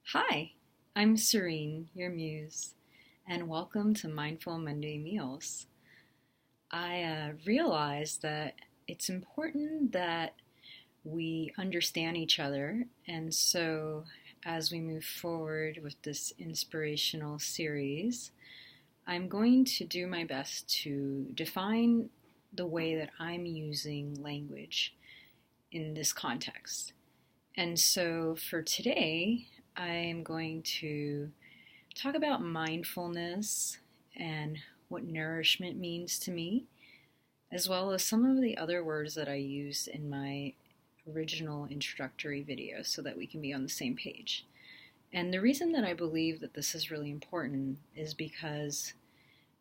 Hi, I'm Serene, your muse, and welcome to Mindful Monday Meals. I realized that it's important that we understand each other, and so as we move forward with this inspirational series, I'm going to do my best to define the way that I'm using language in this context. And so for today, I am going to talk about mindfulness and what nourishment means to me, as well as some of the other words that I used in my original introductory video so that we can be on the same page. And the reason that I believe that this is really important is because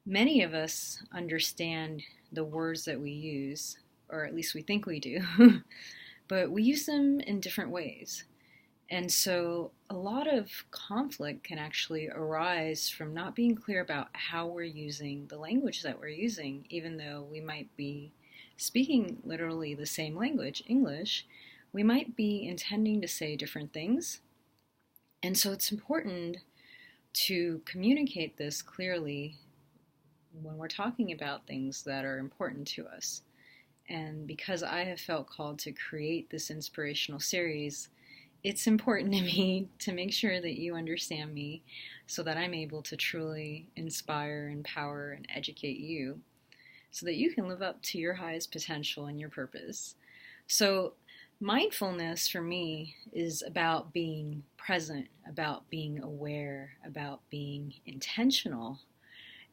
many of us understand the words that we use, or at least we think we do, but we use them in different ways. And so a lot of conflict can actually arise from not being clear about how we're using the language that we're using, even though we might be speaking literally the same language, English, we might be intending to say different things. And so it's important to communicate this clearly when we're talking about things that are important to us. And because I have felt called to create this inspirational series, it's important to me to make sure that you understand me so that I'm able to truly inspire, empower, and educate you so that you can live up to your highest potential and your purpose. So mindfulness for me is about being present, about being aware, about being intentional.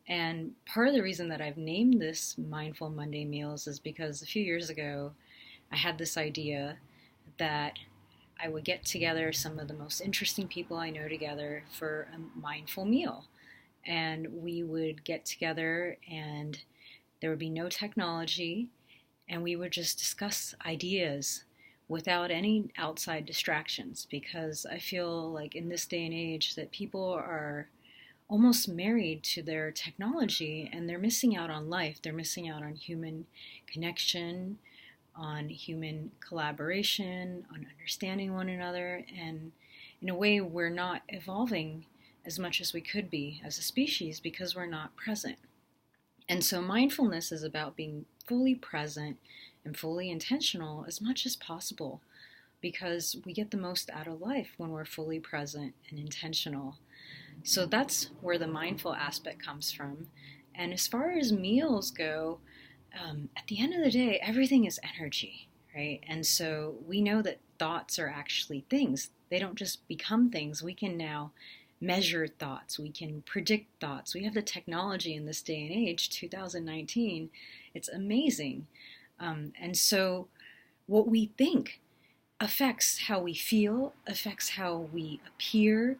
And part of the reason that I've named this Mindful Monday Meals is because a few years ago I had this idea that I would get together some of the most interesting people I know together for a mindful meal. And we would get together and there would be no technology and we would just discuss ideas without any outside distractions, because I feel like in this day and age that people are almost married to their technology and they're missing out on life. They're missing out on human connection, on human collaboration, on understanding one another, and in a way we're not evolving as much as we could be as a species because we're not present. And so mindfulness is about being fully present and fully intentional as much as possible, because we get the most out of life when we're fully present and intentional. So that's where the mindful aspect comes from. And as far as meals go, at the end of the day, everything is energy, right? And so we know that thoughts are actually things. They don't just become things. We can now measure thoughts. We can predict thoughts. We have the technology in this day and age, 2019. It's amazing. And so what we think affects how we feel, affects how we appear,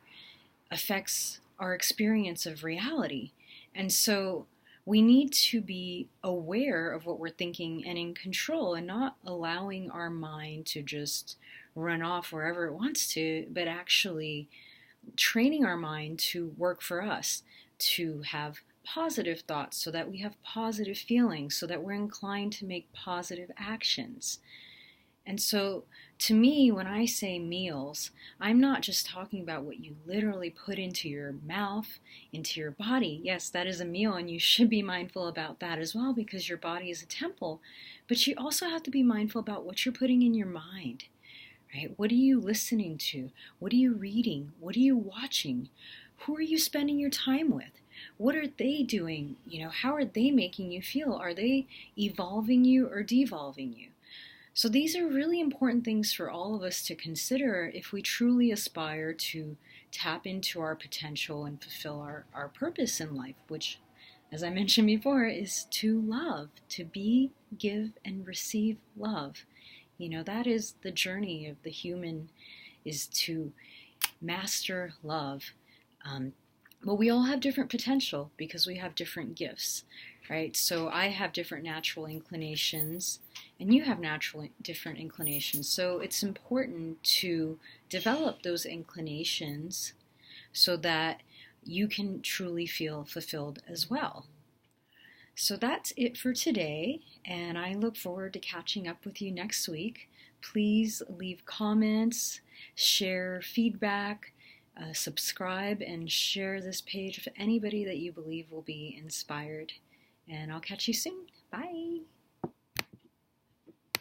affects our experience of reality. And so we need to be aware of what we're thinking and in control, and not allowing our mind to just run off wherever it wants to, but actually training our mind to work for us, to have positive thoughts so that we have positive feelings, so that we're inclined to make positive actions. And so, to me, when I say meals, I'm not just talking about what you literally put into your mouth, into your body. Yes, that is a meal, and you should be mindful about that as well, because your body is a temple. But you also have to be mindful about what you're putting in your mind, right? What are you listening to? What are you reading? What are you watching? Who are you spending your time with? What are they doing? How are they making you feel? Are they evolving you or devolving you? So these are really important things for all of us to consider if we truly aspire to tap into our potential and fulfill our purpose in life, which, as I mentioned before, is to love, to be, give, and receive love. That is the journey of the human, is to master love. But we all have different potential because we have different gifts, right? So I have different natural inclinations and you have different inclinations. So it's important to develop those inclinations so that you can truly feel fulfilled as well. So that's it for today, and I look forward to catching up with you next week. Please leave comments, share feedback, Subscribe and share this page with anybody that you believe will be inspired. And I'll catch you soon.